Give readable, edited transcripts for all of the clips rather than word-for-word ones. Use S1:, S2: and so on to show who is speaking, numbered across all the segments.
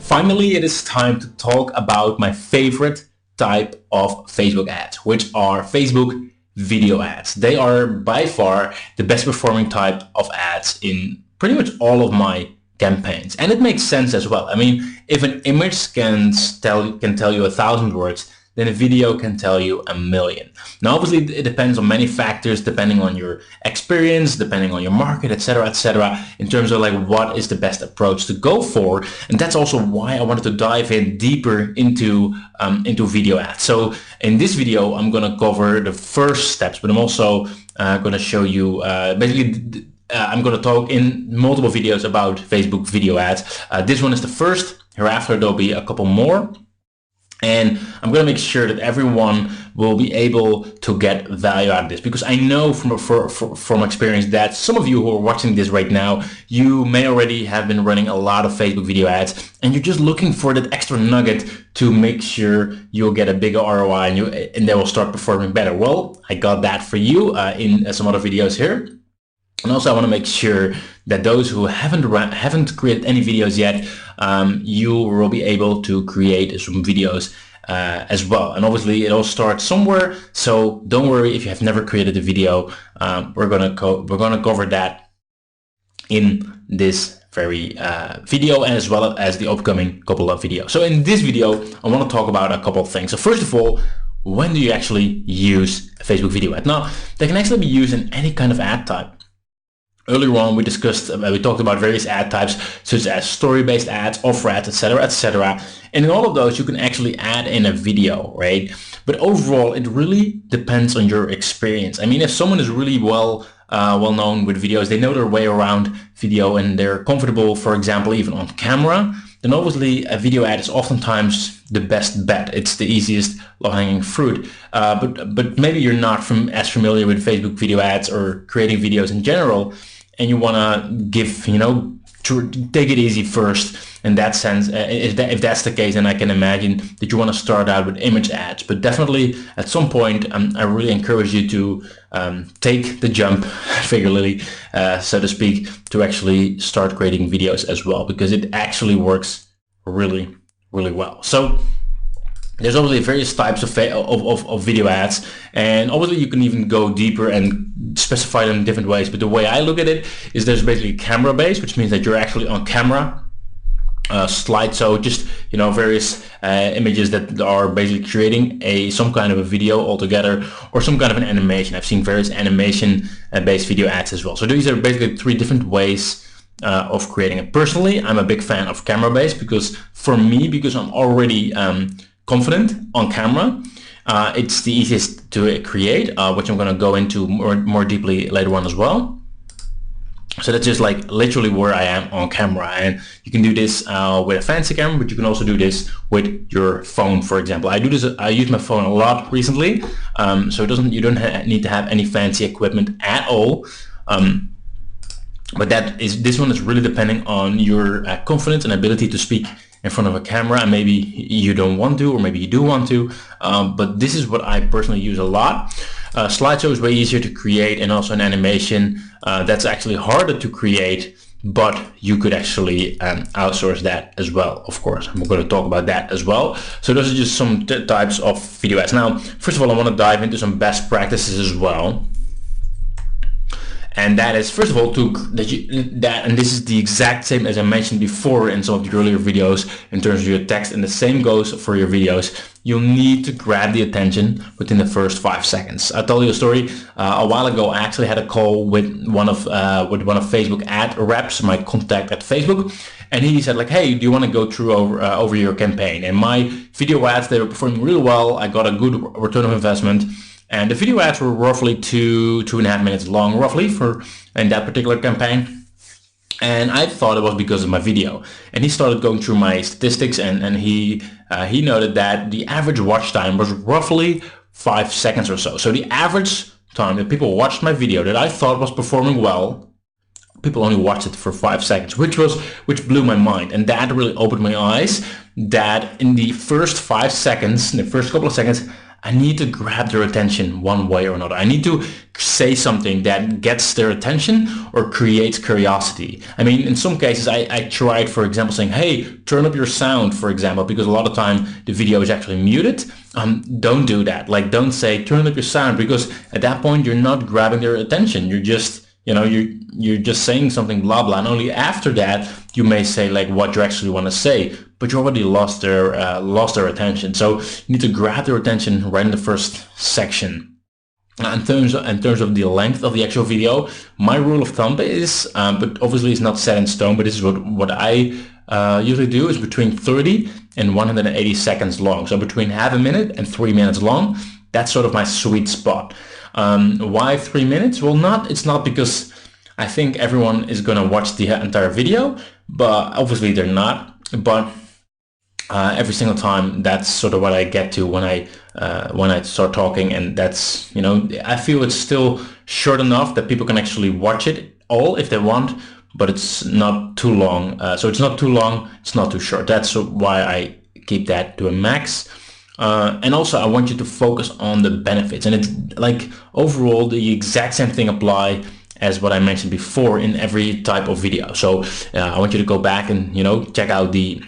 S1: Finally, it is time to talk about my favorite type of Facebook ads, which are Facebook video ads. They are by far the best performing type of ads in pretty much all of my campaigns. And it makes sense as well. I mean, if an image can tell you 1,000 words, then a video can tell you 1,000,000. Now, obviously, it depends on many factors, depending on your experience, depending on your market, etc., in terms of like what is the best approach to go for. And that's also why I wanted to dive in deeper into video ads. So in this video, I'm going to cover the first steps, but I'm also going to show you I'm going to talk in multiple videos about Facebook video ads. This one is the first. Hereafter, there'll be a couple more. And I'm going to make sure that everyone will be able to get value out of this, because I know from experience that some of you who are watching this right now, you may already have been running a lot of Facebook video ads and you're just looking for that extra nugget to make sure you'll get a bigger ROI and they will start performing better. Well, I got that for you in some other videos here. And also I want to make sure that those who haven't created any videos yet, you will be able to create some videos as well. And obviously it all starts somewhere, so don't worry if you have never created a video. We're gonna cover that in this very video, as well as the upcoming couple of videos. So in this video, I want to talk about a couple of things. So first of all, when do you actually use a Facebook video ad? Now, they can actually be used in any kind of ad type. Earlier on, we talked about various ad types, such as story-based ads, offer ads, etc. And in all of those, you can actually add in a video, right? But overall, it really depends on your experience. I mean, if someone is really well known with videos, they know their way around video and they're comfortable, for example, even on camera, then obviously a video ad is oftentimes the best bet. It's the easiest low-hanging fruit. But maybe you're not as familiar with Facebook video ads or creating videos in general, and you want to take it easy first. In that sense, if that's the case, then I can imagine that you want to start out with image ads. But definitely at some point, I really encourage you to take the jump, figuratively, so to speak, to actually start creating videos as well, because it actually works really, really well. So there's obviously various types of video ads, and obviously you can even go deeper and specify them in different ways. But the way I look at it is there's basically camera based, which means that you're actually on camera. Slideshow, just various images that are basically creating some kind of a video altogether, or some kind of an animation. I've seen various animation based video ads as well. So these are basically three different ways of creating it. Personally, I'm a big fan of camera based, because I'm already confident on camera, it's the easiest to create, which I'm going to go into more deeply later on as well. So that's just like literally where I am on camera, and you can do this with a fancy camera, but you can also do this with your phone, for example. I use my phone a lot recently, so you don't need to have any fancy equipment at all. But this one is really depending on your confidence and ability to speak in front of a camera, and maybe you don't want to, or maybe you do want to, but this is what I personally use a lot. Slideshow is way easier to create, and also an animation that's actually harder to create, but you could actually outsource that as well, of course. I'm going to talk about that as well. So those are just some types of video ads. Now, first of all, I want to dive into some best practices as well. And that is, first of all, and this is the exact same as I mentioned before in some of the earlier videos in terms of your text, and the same goes for your videos. You'll need to grab the attention within the first 5 seconds. I'll tell you a story. A while ago, I actually had a call with one of Facebook ad reps, my contact at Facebook, and he said like, "Hey, do you want to go through over your campaign?" And my video ads, they were performing really well. I got a good return of investment. And the video ads were roughly 2.5 minutes long, roughly, in that particular campaign. And I thought it was because of my video. And he started going through my statistics, and he noted that the average watch time was roughly 5 seconds or so. So the average time that people watched my video that I thought was performing well, people only watched it for 5 seconds, which blew my mind. And that really opened my eyes, that in the first 5 seconds, in the first couple of seconds, I need to grab their attention one way or another. I need to say something that gets their attention or creates curiosity. I mean, in some cases, I tried, for example, saying, hey, turn up your sound, for example, because a lot of time the video is actually muted. Don't do that. Like, don't say turn up your sound, because at that point you're not grabbing their attention. You're just, you know, you're just saying something blah blah, and only after that you may say like what you actually want to say, but you already lost their attention. So you need to grab their attention right in the first section. In terms of the length of the actual video, my rule of thumb is, but obviously it's not set in stone, but this is what I usually do, is between 30 and 180 seconds long. So between half a minute and 3 minutes long. That's sort of my sweet spot. Why 3 minutes? Well, it's not because I think everyone is going to watch the entire video, but obviously they're not. But every single time, that's sort of what I get to when I start talking, and that's, you know, I feel it's still short enough that people can actually watch it all if they want, but it's not too long. So it's not too long, it's not too short. That's why I keep that to a max. And also I want you to focus on the benefits, and it's like overall the exact same thing apply as what I mentioned before in every type of video. So I want you to go back and, you know, check out the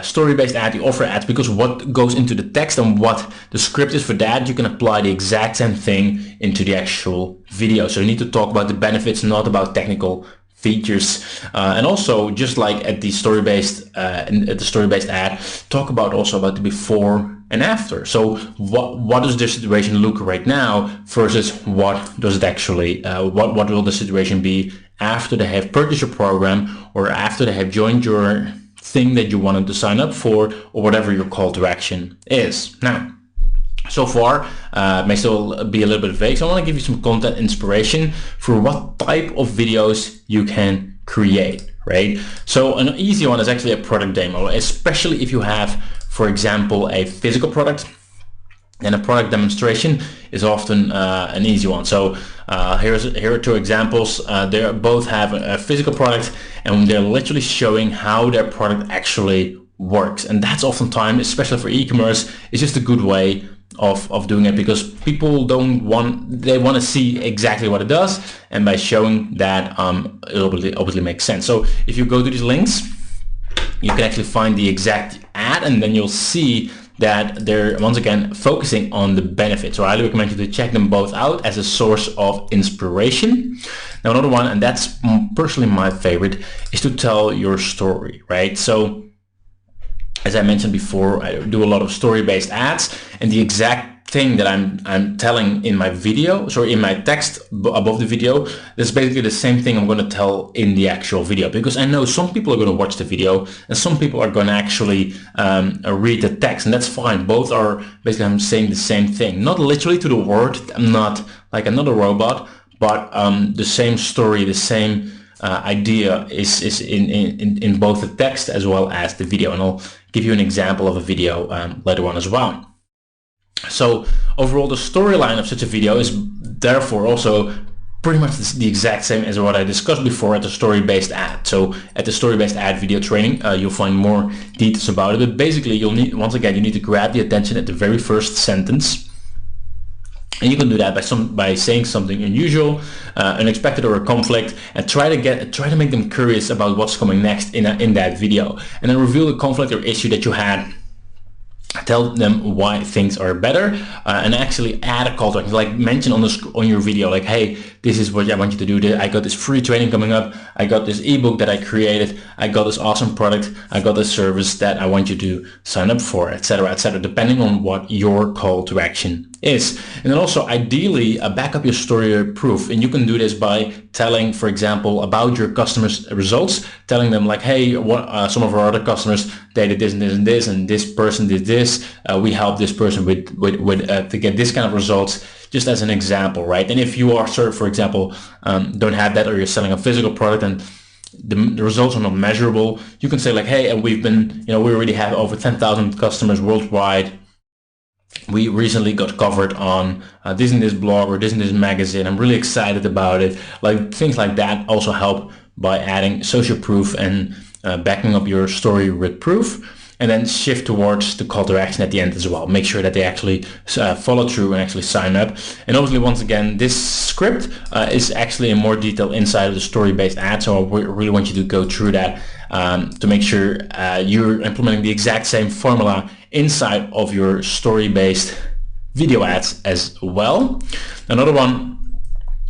S1: story-based ad, the offer ads, because what goes into the text and what the script is for that, you can apply the exact same thing into the actual video. So you need to talk about the benefits, not about technical features. And also, just like at the story-based ad, talk about also about the before and after. So what does the situation look right now versus what does it actually what will the situation be after they have purchased your program, or after they have joined your thing that you wanted to sign up for, or whatever your call to action is. Now, so far, it may still be a little bit vague, so I want to give you some content inspiration for what type of videos you can create, right? So an easy one is actually a product demo, especially if you have, for example, a physical product. And a product demonstration is often an easy one. So here are two examples. They both have a physical product, and they're literally showing how their product actually works. And that's oftentimes, especially for e-commerce, it's just a good way of doing it, because people they want to see exactly what it does, and by showing that, it obviously makes sense. So if you go to these links, you can actually find the exact ad, and then you'll see that they're once again focusing on the benefits. So I highly recommend you to check them both out as a source of inspiration. Now, another one, and that's personally my favorite, is to tell your story, right? So as I mentioned before, I do a lot of story-based ads, and the exact thing that I'm telling in my video, sorry, in my text above the video, is basically the same thing I'm going to tell in the actual video, because I know some people are going to watch the video and some people are going to actually read the text, and that's fine. Both are basically, I'm saying the same thing, not literally to the word. I'm not like another robot, but the same story, the same idea is in both the text as well as the video, and I'll give you an example of a video later on as well. So overall, the storyline of such a video is therefore also pretty much the exact same as what I discussed before at the story-based ad. So at the story-based ad video training, you'll find more details about it. But basically, you need to grab the attention at the very first sentence. And you can do that by saying something unusual, unexpected, or a conflict, and try to make them curious about what's coming next in that video, and then reveal the conflict or issue that you had. Tell them why things are better, and actually add a call to action, like mention on your video, like, hey, this is what I want you to do. I got this free training coming up. I got this ebook that I created. I got this awesome product. I got this service that I want you to sign up for, etc., etc., depending on what your call to action is. And then also, ideally, back up your story proof, and you can do this by telling, for example, about your customers' results, telling them like, hey, some of our other customers, they did this and this and this, and this person did this. We helped this person to get this kind of results, just as an example, right? And if you are, for example, don't have that, or you're selling a physical product and the results are not measurable, you can say like, hey, and we already have over 10,000 customers worldwide. We recently got covered on this and this blog, or this and this magazine. I'm really excited about it. Like things like that also help by adding social proof and backing up your story with proof. and then shift towards the call to action at the end as well. Make sure that they actually follow through and actually sign up. And obviously, once again, this script is actually in more detail inside of the story-based ad, so I really want you to go through that to make sure you're implementing the exact same formula inside of your story-based video ads as well. Another one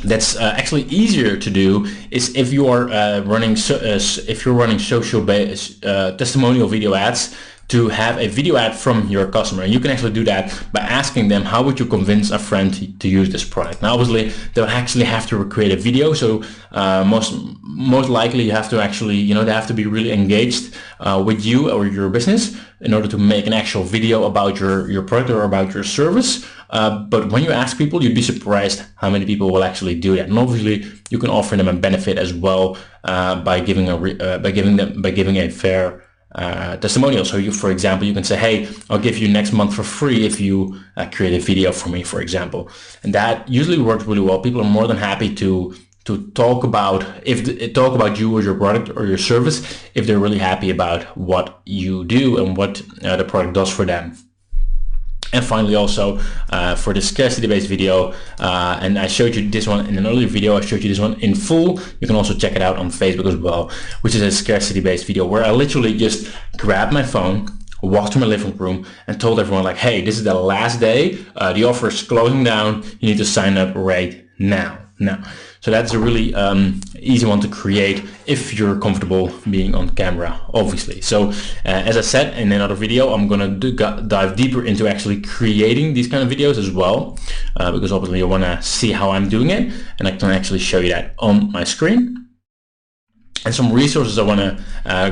S1: that's actually easier to do is if you are running social-based testimonial video ads, to have a video ad from your customer. And you can actually do that by asking them, how would you convince a friend to use this product? Now, obviously, they'll actually have to create a video. So most likely you have to actually, they have to be really engaged with you or your business in order to make an actual video about your product or about your service. But when you ask people, you'd be surprised how many people will actually do that. And obviously, you can offer them a benefit as well by giving a fair testimonial. So for example, you can say, hey, I'll give you next month for free if you create a video for me, for example. And that usually works really well. People are more than happy to talk about you or your product or your service if they're really happy about what you do and what the product does for them. And finally, also for the scarcity-based video, and I showed you this one in an earlier video, I showed you this one in full. You can also check it out on Facebook as well, which is a scarcity-based video where I literally just grabbed my phone, walked to my living room, and told everyone like, hey, this is the last day. The offer is closing down. You need to sign up right now. So that's a really easy one to create if you're comfortable being on camera, obviously. So as I said in another video, I'm going to dive deeper into actually creating these kind of videos as well, because obviously you want to see how I'm doing it, and I can actually show you that on my screen. And some resources I want to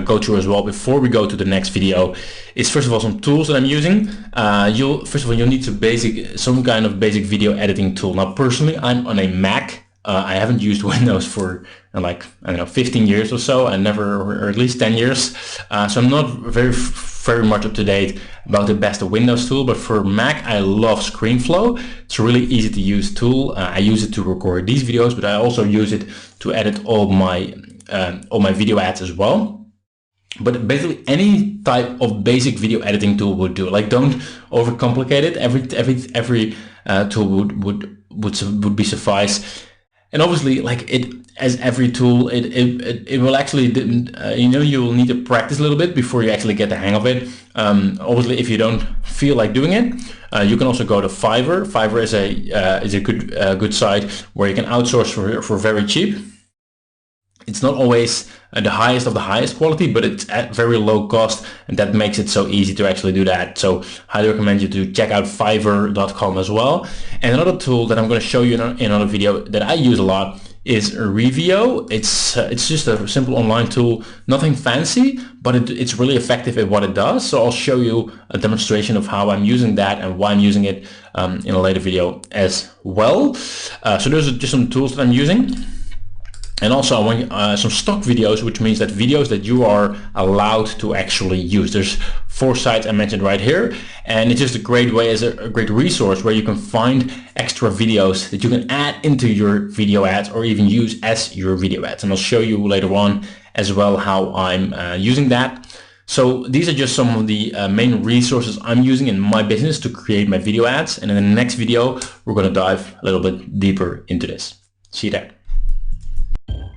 S1: go through as well before we go to the next video is, first of all, some tools that I'm using. You'll need some kind of basic video editing tool. Now, personally, I'm on a Mac. I haven't used Windows for 15 years or so, or at least 10 years. So I'm not very much up to date about the best Windows tool, but for Mac, I love ScreenFlow. It's a really easy to use tool. I use it to record these videos, but I also use it to edit all my video ads as well. But basically any type of basic video editing tool would do. Like, don't overcomplicate it. Every tool would be suffice. And obviously, like as every tool, it will actually, you will need to practice a little bit before you actually get the hang of it. Obviously, if you don't feel like doing it, you can also go to Fiverr. Fiverr is a good site where you can outsource for very cheap. It's not always the highest of the highest quality, but it's at very low cost, and that makes it so easy to actually do that. So highly recommend you to check out fiverr.com as well. And another tool that I'm going to show you in another video that I use a lot is Revio. It's just a simple online tool, nothing fancy, but it's really effective at what it does. So I'll show you a demonstration of how I'm using that and why I'm using it in a later video as well. So those are just some tools that I'm using. And also I want some stock videos, which means that videos that you are allowed to actually use. There's 4 sites I mentioned right here, and it's just a great way, as a great resource where you can find extra videos that you can add into your video ads or even use as your video ads. And I'll show you later on as well how I'm using that. So these are just some of the main resources I'm using in my business to create my video ads. And in the next video, we're going to dive a little bit deeper into this. See you there.